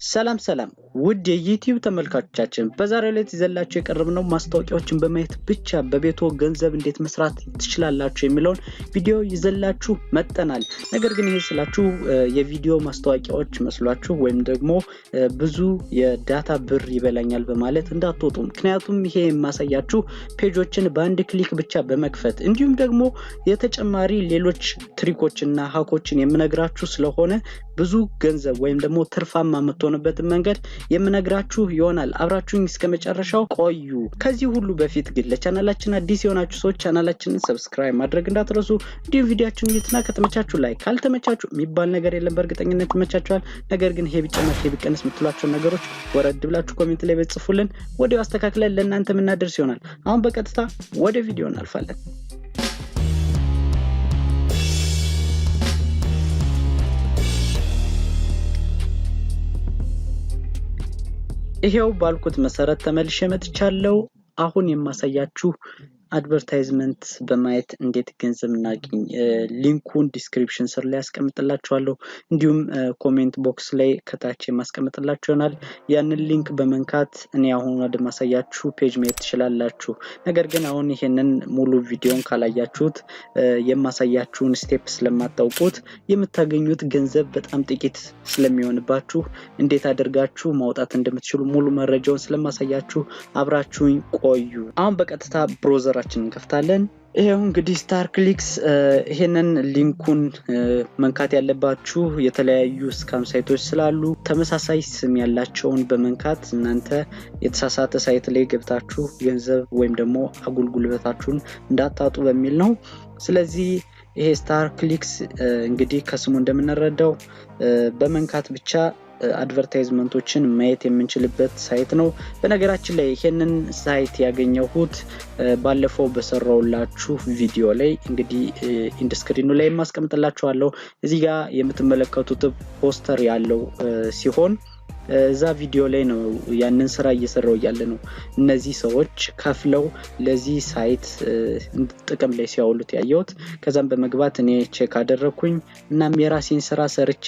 ሰላም ሰላም ውድ የዩቲዩብ ተመልካቾቻችን በዛሬው ዕለት ይዘላችሁ የቀረብነው ማስተዋዎቂያዎችን በማየት ብቻ በቤቶ ገንዘብ እንዴት መስራት ትችላላችሁ የሚለውን ቪዲዮ ይዘላችሁ መጥተናል። ነገር ግን ይሄ ስላችሁ የቪዲዮ ማስተዋወቂያዎች መስሏችሁ ወይም ደግሞ ብዙ የዳታ ብር ይበላኛል በማለት እንዳትወጡ። ምክንያቱም ይሄ የማሳያችሁ ፔጆችን በአንድ ክሊክ ብቻ በመክፈት እንዲሁም ደግሞ የተጨማሪ ሌሎች ትሪኮችና ሃኮችን የምነግራችሁ ስለሆነ ብዙ ገንዘብ ወይም ደግሞ ትርፋማ የምትሆንበት መንገድ የምነግራችሁ ይሆናል። አብራችሁኝ እስከመጨረሻው ቆዩ። ከዚህ ሁሉ በፊት ግን ለቻናላችን አዲስ የሆናችሁ ሰዎች ቻናላችንን ሰብስክራይብ ማድረግ እንዳትረሱ። እንዲሁም ቪዲዮአችንን ይትና ከተመቻችሁ ላይክ ካልተመቻችሁ የሚባል ነገር የለም፣ በእርግጠኝነት ተመቻችኋል። ነገር ግን ይሄ ቢጨመር ይሄ ቢቀንስ የምትሏቸው ነገሮች ወረድ ብላችሁ ኮሜንት ላይ በጽፉልን፣ ወዲያው አስተካክለን ለእናንተ የምናደርስ ይሆናል። አሁን በቀጥታ ወደ ቪዲዮ እናልፋለን። ይሄው ባልኩት መሰረት ተመልሼ መጥቻለሁ። አሁን የማሳያችሁ አድቨርታይዝመንት በማየት እንዴት ገንዘብ እናገኝ ሊንኩን ዲስክሪፕሽን ስር ላይ አስቀምጥላችኋለሁ፣ እንዲሁም ኮሜንት ቦክስ ላይ ከታች ማስቀምጥላችሁ ይሆናል። ያንን ሊንክ በመንካት እኔ አሁን ወደ ማሳያችሁ ፔጅ ማየት ትችላላችሁ። ነገር ግን አሁን ይሄንን ሙሉ ቪዲዮን ካላያችሁት የማሳያችሁን ስቴፕ ስለማታውቁት የምታገኙት ገንዘብ በጣም ጥቂት ስለሚሆንባችሁ እንዴት አድርጋችሁ ማውጣት እንደምትችሉ ሙሉ መረጃውን ስለማሳያችሁ አብራችሁኝ ቆዩ። አሁን በቀጥታ ብሮዘራችንን እንከፍታለን። ይሄው እንግዲህ ስታር ክሊክስ ይሄንን ሊንኩን መንካት ያለባችሁ የተለያዩ ስካም ሳይቶች ስላሉ ተመሳሳይ ስም ያላቸውን በመንካት እናንተ የተሳሳተ ሳይት ላይ ገብታችሁ ገንዘብ ወይም ደግሞ አጉልጉልበታችሁን እንዳታጡ በሚል ነው። ስለዚህ ይሄ ስታር ክሊክስ እንግዲህ ከስሙ እንደምንረዳው በመንካት ብቻ አድቨርታይዝመንቶችን ማየት የምንችልበት ሳይት ነው። በነገራችን ላይ ይሄንን ሳይት ያገኘሁት ባለፈው በሰራውላችሁ ቪዲዮ ላይ እንግዲህ ኢንድ ስክሪኑ ላይ ማስቀምጥላችኋለሁ። እዚህ ጋር የምትመለከቱት ፖስተር ያለው ሲሆን እዛ ቪዲዮ ላይ ነው ያንን ስራ እየሰራው ያለ ነው። እነዚህ ሰዎች ከፍለው ለዚህ ሳይት ጥቅም ላይ ሲያውሉት ያየሁት። ከዛም በመግባት እኔ ቼክ አደረኩኝ እናም የራሴን ስራ ሰርቼ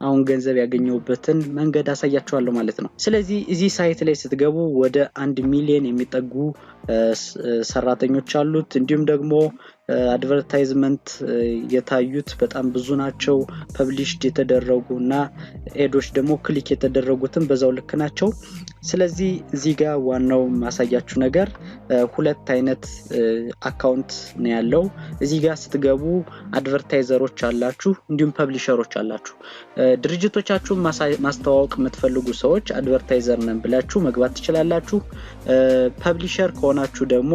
አሁን ገንዘብ ያገኘሁበትን መንገድ አሳያችኋለሁ ማለት ነው። ስለዚህ እዚህ ሳይት ላይ ስትገቡ ወደ 1 ሚሊዮን የሚጠጉ ሰራተኞች አሉት። እንዲሁም ደግሞ አድቨርታይዝመንት የታዩት በጣም ብዙ ናቸው። ፐብሊሽድ የተደረጉና ኤዶች ደግሞ ክሊክ የተደረጉትን በዛው ልክ ናቸው። ስለዚህ እዚህ ጋር ዋናው ማሳያችሁ ነገር ሁለት አይነት አካውንት ነው ያለው። እዚህ ጋር ስትገቡ አድቨርታይዘሮች አላችሁ፣ እንዲሁም ፐብሊሸሮች አላችሁ። ድርጅቶቻችሁን ማስተዋወቅ የምትፈልጉ ሰዎች አድቨርታይዘር ነን ብላችሁ መግባት ትችላላችሁ። ፐብሊሸር ከሆናችሁ ደግሞ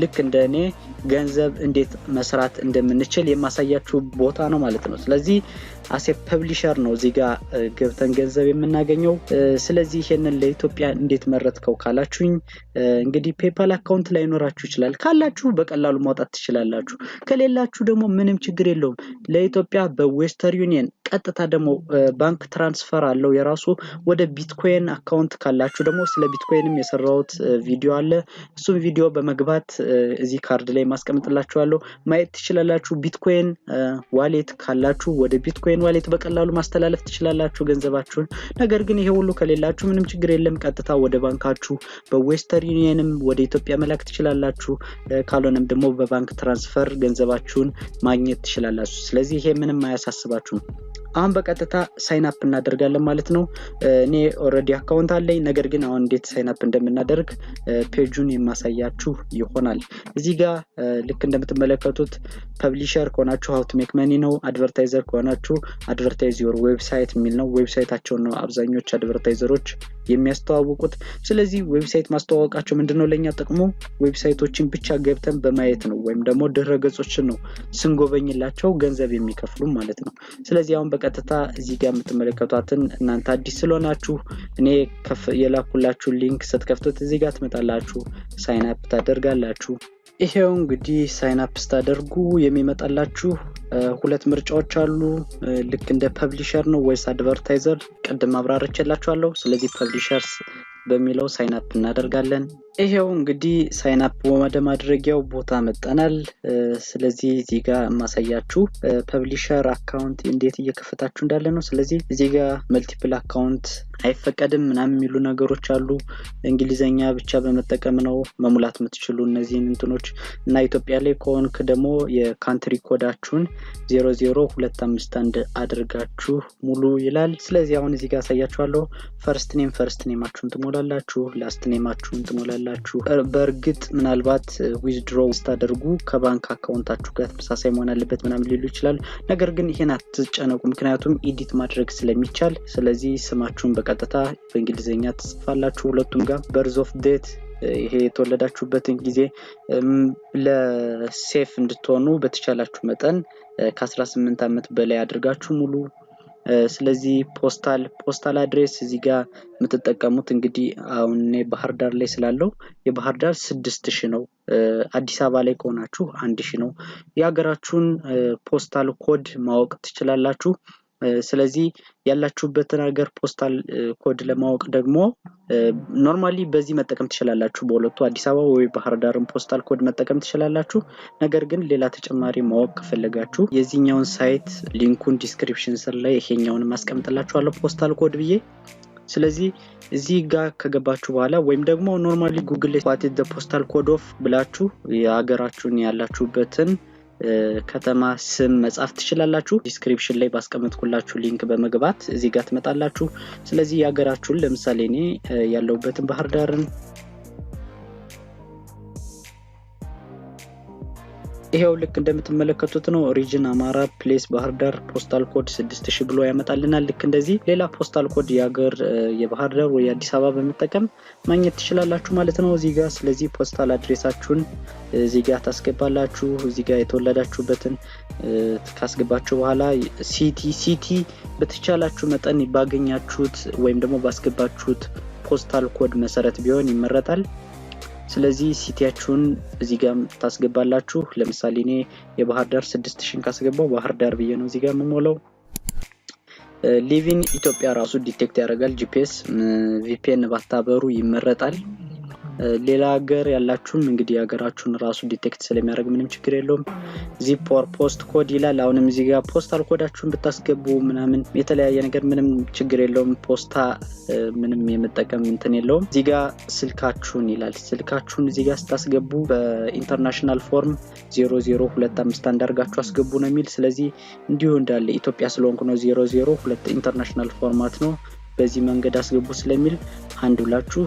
ልክ እንደኔ ገንዘብ እንዴት መስራት እንደምንችል የማሳያችሁ ቦታ ነው ማለት ነው። ስለዚህ አሴ ፐብሊሸር ነው እዚህ ጋር ገብተን ገንዘብ የምናገኘው። ስለዚህ ይሄንን ለኢትዮጵያ እንዴት መረጥከው ካላችሁኝ እንግዲህ ፔፓል አካውንት ላይ ኖራችሁ ይችላል። ካላችሁ በቀላሉ ማውጣት ትችላላችሁ። ከሌላችሁ ደግሞ ምንም ችግር የለውም። ለኢትዮጵያ በዌስተርን ዩኒየን ቀጥታ ደግሞ ባንክ ትራንስፈር አለው የራሱ። ወደ ቢትኮይን አካውንት ካላችሁ ደግሞ ስለ ቢትኮይንም የሰራሁት ቪዲዮ አለ። እሱም ቪዲዮ በመግባት እዚህ ካርድ ላይ ማስቀምጥላችኋለሁ ማየት ትችላላችሁ። ቢትኮይን ዋሌት ካላችሁ ወደ ቢትኮይን ዋሌት በቀላሉ ማስተላለፍ ትችላላችሁ ገንዘባችሁን። ነገር ግን ይሄ ሁሉ ከሌላችሁ ምንም ችግር የለም። ቀጥታ ወደ ባንካችሁ በዌስተርን ዩኒየንም ወደ ኢትዮጵያ መላክ ትችላላችሁ። ካልሆነም ደግሞ በባንክ ትራንስፈር ገንዘባችሁን ማግኘት ትችላላችሁ። ስለዚህ ይሄ ምንም አያሳስባችሁም። አሁን በቀጥታ ሳይን አፕ እናደርጋለን ማለት ነው። እኔ ኦሬዲ አካውንት አለኝ። ነገር ግን አሁን እንዴት ሳይን አፕ እንደምናደርግ ፔጁን የማሳያችሁ ይሆናል። እዚህ ጋር ልክ እንደምትመለከቱት ፐብሊሸር ከሆናችሁ how to make money ነው። አድቨርታይዘር ከሆናችሁ advertise your website የሚል ነው። ዌብሳይታቸው ነው አብዛኞቹ አድቨርታይዘሮች የሚያስተዋውቁት። ስለዚህ ዌብሳይት ማስተዋወቃቸው ምንድነው ለኛ ጥቅሙ? ዌብሳይቶችን ብቻ ገብተን በማየት ነው፣ ወይም ደግሞ ድህረገጾችን ነው ስንጎበኝላቸው ገንዘብ የሚከፍሉ ማለት ነው። ስለዚህ አሁን በቀጥታ እዚህ ጋር የምትመለከቷትን እናንተ አዲስ ስለሆናችሁ እኔ የላኩላችሁ ሊንክ ስትከፍቱት እዚህ ጋር ትመጣላችሁ፣ ሳይን አፕ ታደርጋላችሁ። ይሄው እንግዲህ ሳይን አፕ ስታደርጉ የሚመጣላችሁ ሁለት ምርጫዎች አሉ። ልክ እንደ ፐብሊሸር ነው ወይስ አድቨርታይዘር? ቀደም አብራርቼላችኋለሁ። ስለዚህ ፐብሊሸርስ በሚለው ሳይን አፕ እናደርጋለን። ይሄው እንግዲህ ሳይን አፕ ወደ ማድረጊያው ቦታ መጣናል። ስለዚህ እዚህ ጋር ማሳያችሁ ፐብሊሸር አካውንት እንዴት እየከፈታችሁ እንዳለ ነው። ስለዚህ እዚህ ጋር መልቲፕል አካውንት አይፈቀድም ምናምን የሚሉ ነገሮች አሉ። እንግሊዘኛ ብቻ በመጠቀም ነው መሙላት የምትችሉ እነዚህን እንትኖች እና ኢትዮጵያ ላይ ከሆንክ ደግሞ የካንትሪ ኮዳችሁን 00251 አድርጋችሁ ሙሉ ይላል። ስለዚህ አሁን እዚህ ጋር አሳያችኋለሁ። ፈርስት ኔማችሁን ትሞላላችሁ፣ ላስት ኔማችሁን ትሞላላችሁ። በእርግጥ ምናልባት ዊዝድሮው ስታደርጉ ከባንክ አካውንታችሁ ጋር ተመሳሳይ መሆን አለበት ምናምን ሊሉ ይችላል። ነገር ግን ይሄን አትጨነቁ፣ ምክንያቱም ኤዲት ማድረግ ስለሚቻል። ስለዚህ ስማችሁን በቀጥታ በእንግሊዘኛ ትጽፋላችሁ ሁለቱም ጋር በርዝ ኦፍ ዴት ይሄ የተወለዳችሁበትን ጊዜ ለሴፍ እንድትሆኑ በተቻላችሁ መጠን ከ18 ዓመት በላይ አድርጋችሁ ሙሉ። ስለዚህ ፖስታል አድሬስ እዚህ ጋር የምትጠቀሙት እንግዲህ አሁን ባህር ዳር ላይ ስላለው የባህር ዳር 6000 ነው። አዲስ አበባ ላይ ከሆናችሁ 1000 ነው። የሀገራችሁን ፖስታል ኮድ ማወቅ ትችላላችሁ። ስለዚህ ያላችሁበትን ሀገር ፖስታል ኮድ ለማወቅ ደግሞ ኖርማሊ በዚህ መጠቀም ትችላላችሁ። በሁለቱ አዲስ አበባ ወይ ባህር ዳርን ፖስታል ኮድ መጠቀም ትችላላችሁ። ነገር ግን ሌላ ተጨማሪ ማወቅ ከፈለጋችሁ የዚህኛውን ሳይት ሊንኩን ዲስክሪፕሽን ስር ላይ ይሄኛውን ማስቀምጥላችኋለሁ ፖስታል ኮድ ብዬ። ስለዚህ እዚህ ጋር ከገባችሁ በኋላ ወይም ደግሞ ኖርማሊ ጉግል ላይ what is the postal code of ብላችሁ የሀገራችሁን ያላችሁበትን ከተማ ስም መጻፍ ትችላላችሁ። ዲስክሪፕሽን ላይ ባስቀመጥኩላችሁ ሊንክ በመግባት እዚህ ጋር ትመጣላችሁ። ስለዚህ የሀገራችሁን ለምሳሌ እኔ ያለሁበትን ባህር ዳርን ይሄው ልክ እንደምትመለከቱት ነው። ሪጅን አማራ ፕሌስ ባህር ዳር ፖስታል ኮድ 6000 ብሎ ያመጣልናል። ልክ እንደዚህ ሌላ ፖስታል ኮድ የሀገር የባህር ዳር ወይ አዲስ አበባ በመጠቀም ማግኘት ትችላላችሁ ማለት ነው እዚህ ጋር። ስለዚህ ፖስታል አድሬሳችሁን እዚህ ጋር ታስገባላችሁ። እዚህ ጋር የተወለዳችሁበትን ካስገባችሁ በኋላ ሲቲ በተቻላችሁ መጠን ባገኛችሁት ወይም ደግሞ ባስገባችሁት ፖስታል ኮድ መሰረት ቢሆን ይመረጣል። ስለዚህ ሲቲያችሁን እዚህ ጋር ታስገባላችሁ። ለምሳሌ እኔ የባህር ዳር 6000 ካስገባው ባህር ዳር ብዬ ነው እዚህ ጋር የምሞላው። ሊቪን ኢትዮጵያ ራሱ ዲቴክት ያደርጋል። ጂፒኤስ ቪፒኤን ባታበሩ ይመረጣል። ሌላ ሀገር ያላችሁም እንግዲህ ሀገራችሁን ራሱ ዲቴክት ስለሚያደርግ ምንም ችግር የለውም። ዚፕ ኦር ፖስት ኮድ ይላል። አሁንም እዚህ ጋር ፖስታል ኮዳችሁን ብታስገቡ ምናምን የተለያየ ነገር ምንም ችግር የለውም። ፖስታ ምንም የመጠቀም እንትን የለውም። እዚህ ጋር ስልካችሁን ይላል። ስልካችሁን እዚህ ጋር ስታስገቡ በኢንተርናሽናል ፎርም 00251 አድርጋችሁ አስገቡ ነው የሚል። ስለዚህ እንዲሁ እንዳለ ኢትዮጵያ ስለሆንኩ ነው 002 ኢንተርናሽናል ፎርማት ነው በዚህ መንገድ አስገቡ ስለሚል አንድ ብላችሁ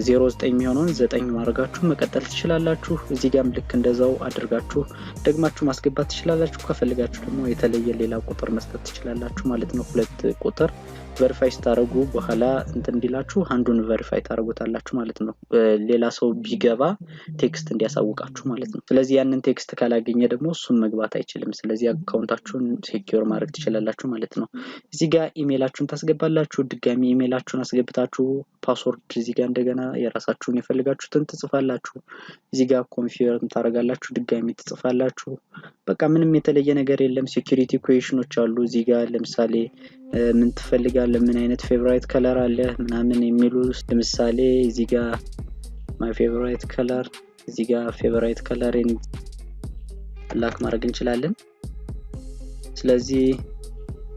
09 የሚሆነውን 9 ማድረጋችሁ መቀጠል ትችላላችሁ። እዚህ ጋርም ልክ እንደዛው አድርጋችሁ ደግማችሁ ማስገባት ትችላላችሁ። ከፈልጋችሁ ደግሞ የተለየ ሌላ ቁጥር መስጠት ትችላላችሁ ማለት ነው። ሁለት ቁጥር ቨሪፋይ ስታደርጉ በኋላ እንትን እንዲላችሁ አንዱን ቨሪፋይ ታደርጉታላችሁ ማለት ነው። ሌላ ሰው ቢገባ ቴክስት እንዲያሳውቃችሁ ማለት ነው። ስለዚህ ያንን ቴክስት ካላገኘ ደግሞ እሱን መግባት አይችልም። ስለዚህ አካውንታችሁን ሴኩር ማድረግ ትችላላችሁ ማለት ነው። እዚህ ጋር ኢሜይላችሁን ታስገባላችሁ። ድጋሚ ኢሜይላችሁን አስገብታችሁ ፓስወርድ እዚህ ጋር እንደገና የራሳችሁን የፈልጋችሁትን ትጽፋላችሁ። እዚህ ጋር ኮንፊርም ታደርጋላችሁ፣ ድጋሚ ትጽፋላችሁ። በቃ ምንም የተለየ ነገር የለም። ሴኩሪቲ ኩዌሽኖች አሉ እዚህ ጋር ለምሳሌ ምን ትፈልጋለህ፣ ምን አይነት ፌቨራይት ከለር አለ ምናምን የሚሉ ለምሳሌ እዚህ ጋር ማይ ፌቨራይት ከለር እዚህ ጋር ፌቨራይት ከለርን ላክ ማድረግ እንችላለን። ስለዚህ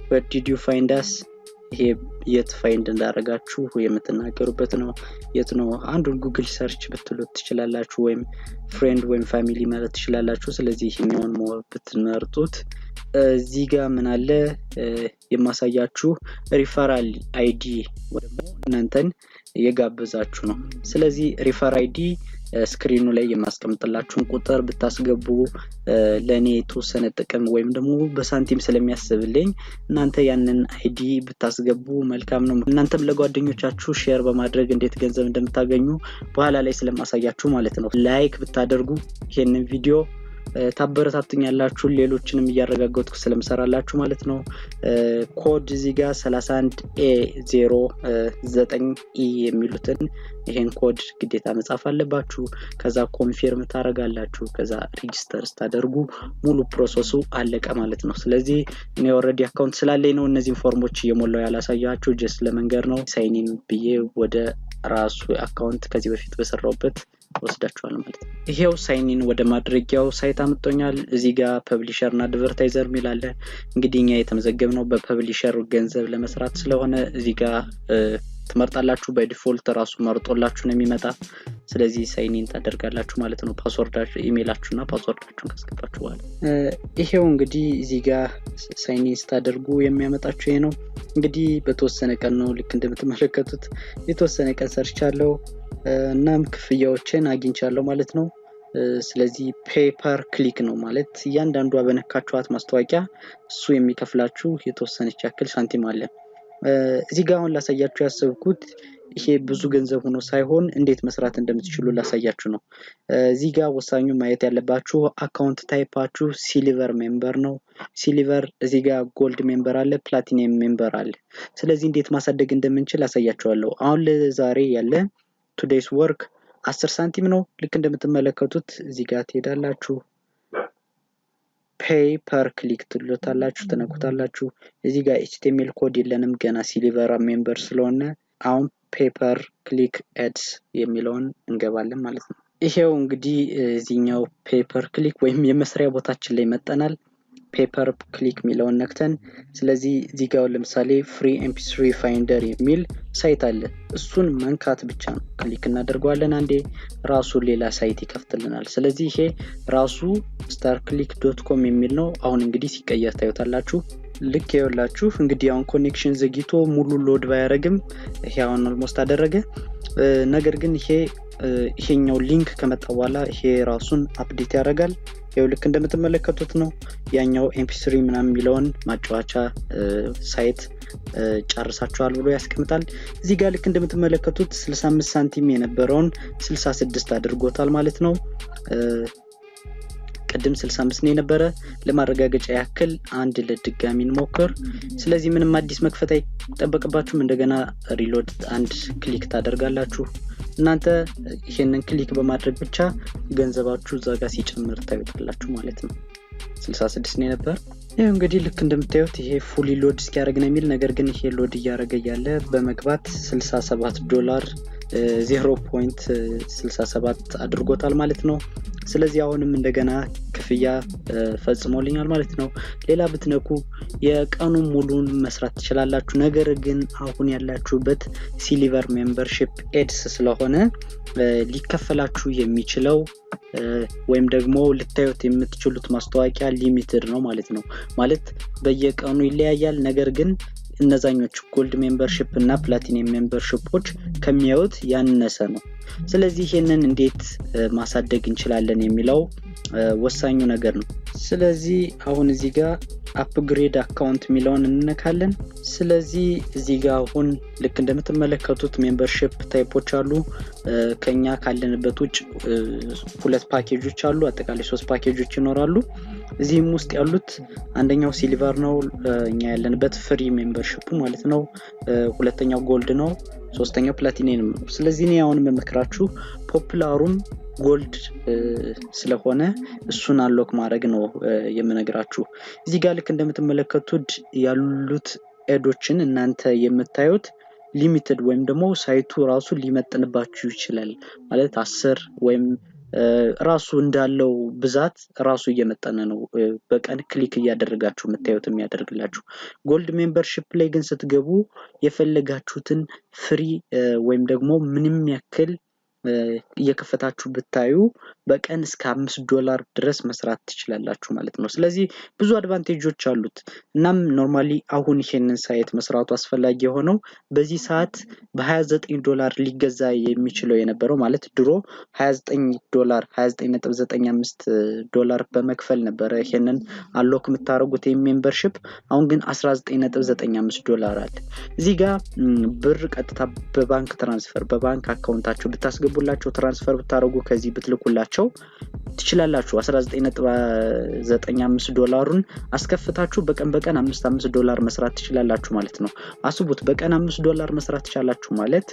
where did you find us ይሄ የት ፋይንድ እንዳደረጋችሁ የምትናገሩበት ነው። የት ነው አንዱን ጉግል ሰርች ብትሉት ትችላላችሁ፣ ወይም ፍሬንድ ወይም ፋሚሊ ማለት ትችላላችሁ። ስለዚህ ይሄኛውን ብትመርጡት እዚህ ጋር ምን አለ የማሳያችሁ ሪፈራል አይዲ ወይም እናንተን የጋበዛችሁ ነው። ስለዚህ ሪፈር አይዲ ስክሪኑ ላይ የማስቀምጥላችሁን ቁጥር ብታስገቡ ለኔ የተወሰነ ጥቅም ወይም ደግሞ በሳንቲም ስለሚያስብልኝ እናንተ ያንን አይዲ ብታስገቡ መልካም ነው። እናንተም ለጓደኞቻችሁ ሼር በማድረግ እንዴት ገንዘብ እንደምታገኙ በኋላ ላይ ስለማሳያችሁ ማለት ነው። ላይክ ብታደርጉ ይሄንን ቪዲዮ ታበረታቱኛላችሁ፣ ሌሎችንም እያረጋጋጥኩ ስለምሰራላችሁ ማለት ነው። ኮድ እዚህ ጋር 31A09E የሚሉትን ይሄን ኮድ ግዴታ መጻፍ አለባችሁ። ከዛ ኮንፊርም ታረጋላችሁ። ከዛ ሬጂስተር ስታደርጉ ሙሉ ፕሮሰሱ አለቀ ማለት ነው። ስለዚህ እኔ ኦሬዲ አካውንት ስላለኝ ነው እነዚህን ፎርሞች እየሞላው ያላሳያችሁ ጀስት ለመንገር ነው። ሳይን ኢን ብዬ ወደ ራሱ አካውንት ከዚህ በፊት በሰራውበት ወስዳችኋል ማለት ነው። ይሄው ሳይን ኢን ወደ ማድረጊያው ሳይት አምጥቶኛል። እዚህ ጋር ፐብሊሸር እና አድቨርታይዘር ሚል አለ። እንግዲህ እኛ የተመዘገብነው በፐብሊሸር ገንዘብ ለመስራት ስለሆነ እዚህ ጋር ትመርጣላችሁ። በዲፎልት ራሱ መርጦላችሁ ነው የሚመጣ። ስለዚህ ሳይን ኢን ታደርጋላችሁ ማለት ነው። ፓስወርዳችሁ ኢሜይላችሁና ፓስወርዳችሁን ካስገባችሁ በኋላ ይሄው እንግዲህ እዚህ ጋር ሳይን ኢን ታደርጉ የሚያመጣችሁ ይሄ ነው። እንግዲህ በተወሰነ ቀን ነው ልክ እንደምትመለከቱት የተወሰነ ቀን ሰርቻለሁ እናም ክፍያዎችን አግኝቻለሁ ማለት ነው። ስለዚህ ፔፐር ክሊክ ነው ማለት እያንዳንዱ አበነካችኋት ማስተዋቂያ እሱ የሚከፍላችሁ የተወሰነች ያክል ሳንቲም አለ። እዚህ ጋር አሁን ላሳያችሁ ያሰብኩት ይሄ ብዙ ገንዘብ ሆኖ ሳይሆን እንዴት መስራት እንደምትችሉ ላሳያችሁ ነው። እዚህ ጋር ወሳኙ ማየት ያለባችሁ አካውንት ታይፓችሁ ሲልቨር ሜምበር ነው። ሲልቨር እዚህ ጋር ጎልድ ሜምበር አለ፣ ፕላቲኒየም ሜምበር አለ። ስለዚህ እንዴት ማሳደግ እንደምንችል አሳያችኋለሁ። አሁን ለዛሬ ያለ ቱዴይስ ወርክ 10 ሳንቲም ነው። ልክ እንደምትመለከቱት እዚህ ጋር ትሄዳላችሁ ፔይ ፐር ክሊክ ትሉታላችሁ፣ ተነኩታላችሁ። እዚህ ጋር HTML ኮድ የለንም ገና ሲልቨር ሜምበር ስለሆነ አሁን ፔፐር ክሊክ ኤድስ የሚለውን እንገባለን ማለት ነው። ይሄው እንግዲህ እዚህኛው ፔፐር ክሊክ ወይም የመስሪያ ቦታችን ላይ መጠናል። ፔፐር ክሊክ ሚለውን ነክተን ስለዚህ እዚህ ጋር ለምሳሌ ፍሪ mp3 ፋይንደር የሚል ሳይት አለ። እሱን መንካት ብቻ ነው። ክሊክ እናደርገዋለን አንዴ ራሱ ሌላ ሳይት ይከፍትልናል። ስለዚህ ይሄ ራሱ starclick.com የሚል ነው። አሁን እንግዲህ ሲቀየር ታዩታላችሁ። ልክ ይኸውላችሁ እንግዲህ አሁን ኮኔክሽን ዘግይቶ ሙሉ ሎድ ባያረግም ይሄ አሁን ኦልሞስት አደረገ። ነገር ግን ይሄኛው ሊንክ ከመጣ በኋላ ይሄ ራሱን አፕዴት ያደርጋል። ይሄው ልክ እንደምትመለከቱት ነው። ያኛው mp3 ምናምን የሚለውን ማጫወቻ ሳይት ጨርሳችኋል ብሎ ያስቀምጣል። እዚህ ጋር ልክ እንደምትመለከቱት 65 ሳንቲም የነበረውን 66 አድርጎታል ማለት ነው። ቀደም 65 ነው የነበረ። ለማረጋገጫ ያክል አንድ ለድጋሚ እንሞክር። ስለዚህ ምንም አዲስ መክፈት አይጠበቅባችሁም። እንደገና ሪሎድ አንድ ክሊክ ታደርጋላችሁ። እናንተ ይሄንን ክሊክ በማድረግ ብቻ ገንዘባችሁ እዛ ጋር ሲጨምር ታዩታላችሁ ማለት ነው። 66 ነው የነበረ። ይሄ እንግዲህ ልክ እንደምታዩት ይሄ ፉሊ ሎድ እስኪያደርግ ነው የሚል ነገር ግን ይሄ ሎድ እያደረገ ያለ በመግባት $67 0.67 አድርጎታል ማለት ነው። ስለዚህ አሁንም እንደገና ክፍያ ፈጽሞልኛል ማለት ነው። ሌላ ብትነኩ የቀኑን ሙሉን መስራት ትችላላችሁ። ነገር ግን አሁን ያላችሁበት ሲልቨር ሜምበርሺፕ ኤድስ ስለሆነ ሊከፈላችሁ የሚችለው ወይም ደግሞ ልታዩት የምትችሉት ማስተዋቂያ ሊሚትድ ነው ማለት ነው። ማለት በየቀኑ ይለያያል። ነገር ግን እነዛኞቹ ጎልድ ሜምበርሺፕ እና ፕላቲኒየም ሜምበርሺፖች ከሚያዩት ያነሰ ነው። ስለዚህ ይሄንን እንዴት ማሳደግ እንችላለን የሚለው ወሳኙ ነገር ነው። ስለዚህ አሁን እዚህ ጋር አፕግሬድ አካውንት ሚለውን እንነካለን። ስለዚህ እዚህ ጋር አሁን ልክ እንደምትመለከቱት ሜምበርሺፕ ታይፖች አሉ። ከኛ ካለንበት ውጭ 2 ፓኬጆች አሉ። አጠቃላይ 3 ፓኬጆች ይኖራሉ። እዚህም ውስጥ ያሉት አንደኛው ሲልቨር ነው፣ እኛ ያለንበት ፍሪ ሜምበርሺፕ ማለት ነው። ሁለተኛው ጎልድ ነው፣ ሶስተኛው ፕላቲኒየም ነው። ስለዚህ እኔ አሁን መመክራችሁ ፖፑላሩም ጎልድ ስለሆነ እሱን አንሎክ ማድረግ ነው የምነግራችሁ። እዚህ ጋር ልክ እንደምትመለከቱት ያሉት ኤዶችን እናንተ የምታዩት ሊሚትድ ወይም ደግሞ ሳይቱ ራሱ ሊመጥንባችሁ ይችላል። ማለት 10 ወይም ራሱ እንዳለው ብዛት ራሱ እየመጠነ ነው በቀን ክሊክ እያደረጋችሁ የምታዩት የሚያደርግላችሁ። ጎልድ ሜምበርሺፕ ላይ ግን ስትገቡ የፈለጋችሁትን ፍሪ ወይም ደግሞ ምንም ያክል እየከፈታችሁ ብታዩ በቀን እስከ $5 ድረስ መስራት ትችላላችሁ ማለት ነው። ስለዚህ ብዙ አድቫንቴጆች አሉት። እናም ኖርማሊ አሁን ይሄንን ሳይት መስራቱ አስፈላጊ የሆነው በዚህ ሰዓት በ$29 ሊገዛ የሚችለው የነበረው ማለት ድሮ $29 $29.95 በመክፈል ነበር ይሄንን አንሎክ የምታረጉት ሜምበርሺፕ። አሁን ግን $19.95 አለ። እዚህ ጋር ብር ቀጥታ በባንክ ትራንስፈር በባንክ አካውንታችሁ ብታስገቡላችሁ ትራንስፈር ብታረጉ ከዚህ ብትልኩላችሁ ትችላላችሁ። $19.95ን አስከፍታችሁ በቀን $5 መስራት ትችላላችሁ ማለት ነው። አስቡት በቀን $5 መስራት ትችላላችሁ ማለት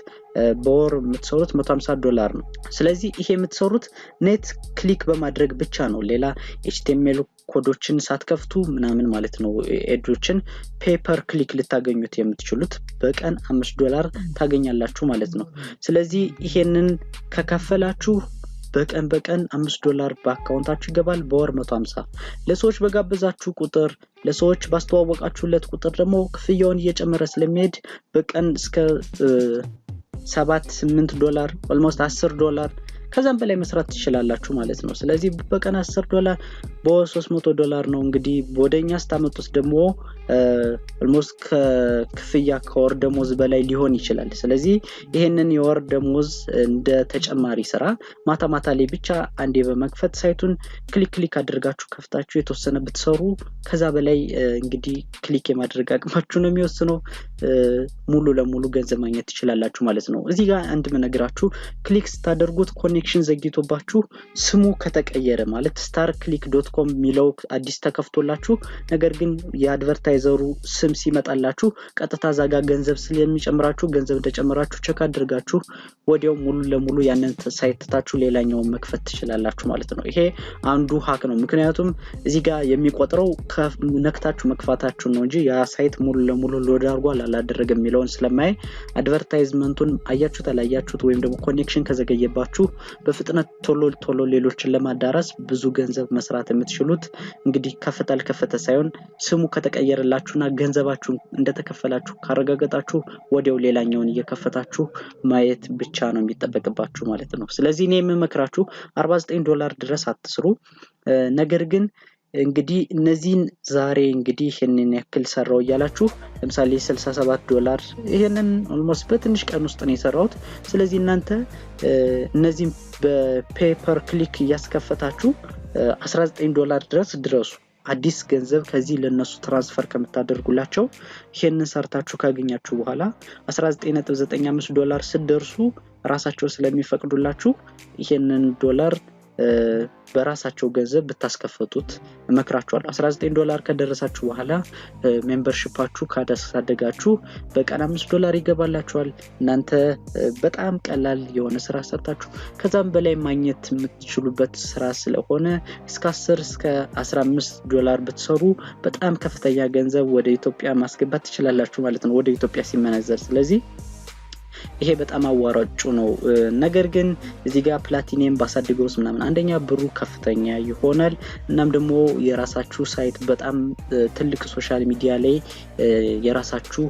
በወር የምትሰሩት $150 ነው። ስለዚህ ይሄ የምትሰሩት ኔት ክሊክ በማድረግ ብቻ ነው። ሌላ HTML ኮዶችን ሳትከፍቱ ምናምን ማለት ነው ኤዶችን ፔፐር ክሊክ ልታገኙት የምትችሉት በቀን $5 ታገኛላችሁ ማለት ነው ስለዚህ ይሄንን ከከፈላችሁ በቀን $5 በአካውንታችሁ ይገባል በወር 150 ለሰዎች በጋበዛችሁ ቁጥር ለሰዎች ባስተዋወቃችሁለት ቁጥር ደግሞ ክፍያውን እየጨመረ ስለሚሄድ በቀን እስከ $7-8 almost $10 ከዛም በላይ መስራት ትችላላችሁ ማለት ነው ስለዚህ በቀን $10 በወር $300 ነው እንግዲህ ወደኛ ስታመጡት ደግሞ almost ከክፍያ ከወር ደሞዝ በላይ ሊሆን ይችላል ስለዚህ ይሄንን የወር ደሞዝ እንደ ተጨማሪ ስራ ማታ ላይ ብቻ አንዴ በመክፈት ሳይቱን ክሊክ አድርጋችሁ ከፍታችሁ የተወሰነ ብትሰሩ ከዛ በላይ እንግዲህ ክሊክ የማድረግ አቅማችሁ ነው የሚወስነው ሙሉ ለሙሉ ገንዘብ ማግኘት ትችላላችሁ ማለት ነው እዚህ ጋር አንድ መነግራችሁ ክሊክ ስታደርጉት ኮኔክሽን ዘግይቶባችሁ ስሙ ከተቀየረ ማለት starclick.com ሚለው አዲስ ተከፍቶላችሁ ነገር ግን የአድቨርታይዘሩ ስም ሲመጣላችሁ ቀጥታ ዛጋ ገንዘብ ስለሚጨምራችሁ ገንዘብ እንደጨመራችሁ ቼክ አድርጋችሁ ወዲያው ሙሉ ለሙሉ ያንን ሳይትታችሁ ሌላኛው መክፈት ትችላላችሁ ማለት ነው ይሄ አንዱ ሃክ ነው ምክንያቱም እዚህ ጋር የሚቆጥረው ነክታችሁ መክፋታችሁ ነው እንጂ ያ ሳይት ሙሉ ለሙሉ ሎድ አድርጓል አላደረገም የሚለውን ስለማይ አድቨርታይዝመንቱን አያችሁት አላያችሁት ወይም ደግሞ ኮኔክሽን ከዘገየባችሁ በፍጥነት ቶሎ ሌሎችን ለማዳረስ ብዙ ገንዘብ መስራት የምትችሉት እንግዲህ ከፈተ ሳይሆን ስሙ ከተቀየረላችሁና ገንዘባችሁን እንደተከፈላችሁ ካረጋገጣችሁ ወዲያው ሌላኛውን እየከፈታችሁ ማየት ብቻ ነው የሚጠበቅባችሁ ማለት ነው ስለዚህ እኔ የምመክራችሁ $49 ድረስ አትስሩ ነገር ግን እንግዲህ እነዚህን ዛሬ እንግዲህ ይሄንን ያክል ሰራው ይያላችሁ ለምሳሌ $67 ይሄንን almost በትንሽ ቀን ውስጥ ነው የሰራሁት ስለዚህ እናንተ እነዚህን በፔፐር ክሊክ ያስከፈታችሁ $19 ድረስ ድረሱ አዲስ ገንዘብ ከዚህ ለነሱ ትራንስፈር ከምታደርጉላቸው ይሄንን ሰርታችሁ ካገኛችሁ በኋላ $19.95 ስደርሱ ራሳቸው ስለሚፈቅዱላችሁ ይሄንን ዶላር በራሳቸው ገንዘብ ብታስከፈቱት እመክራችኋለሁ $19 ከደረሳችሁ በኋላ ሜምበርሺፓችሁ ካደሳደጋችሁ በቀን $5 ይገባላችኋል እናንተ በጣም ቀላል የሆነ ስራ ሰርታችሁ ከዛም በላይ ማግኘት የምትችሉበት ስራ ስለሆነ እስከ 10 እስከ $15 ብትሰሩ በጣም ከፍተኛ ገንዘብ ወደ ኢትዮጵያ ማስገባት ትችላላችሁ ማለት ነው ወደ ኢትዮጵያ ሲመነዘር ስለዚህ ይሄ በጣም አዋራጩ ነው ነገር ግን እዚህ ጋር ፕላቲኒየም ባሳድገውስ ምናምን አንደኛ ብሩ ከፍተኛ ይሆናል እናም ደግሞ የራሳችሁ ሳይት በጣም ትልቅ ሶሻል ሚዲያ ላይ የራሳችሁ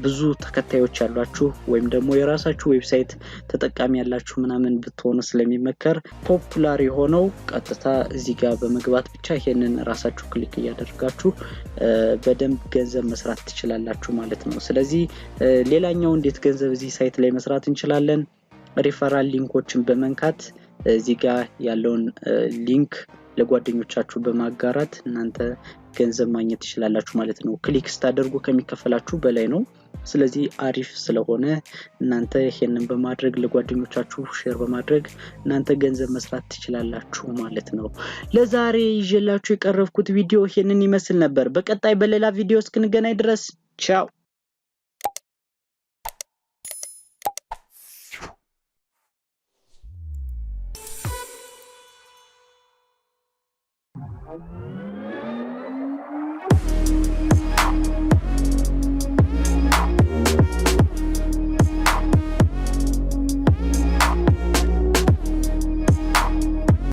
ብዙ ተከታዮች ያሏችሁ ወይም ደግሞ የራሳችሁ ዌብሳይት ተጠቃሚ ያላችሁ ምናምን ብትሆኑ ስለሚመከር ፖፑላር የሆነው ቀጥታ እዚህ ጋር በመግባት ብቻ ይሄንን ራሳችሁ ክሊክ ያደርጋችሁ በደንብ ገንዘብ መስራት ትችላላችሁ ማለት ነው ስለዚህ ሌላኛው እንዴት ገንዘብ እዚህ ሳይት ላይ መስራት እንችላለን ሪፈራል ሊንኮችን በመንካት እዚህ ጋር ያለውን ሊንክ ለጓደኞቻችሁ በማጋራት እናንተ ገንዘብ ማግኘት ትችላላችሁ ማለት ነው ክሊክ ስታደርጉ ከሚከፈላችሁ በላይ ነው ስለዚህ አሪፍ ስለሆነ እናንተ ይሄንን በማድረግ ለጓደኞቻችሁ ሼር በማድረግ እናንተ ገንዘብ መስራት ትችላላችሁ ማለት ነው ለዛሬ ይዤላችሁ የቀረብኩት ቪዲዮ ይሄንን ይመስል ነበር በቀጣይ በሌላ ቪዲዮ እስክንገናኝ ድረስ ቻው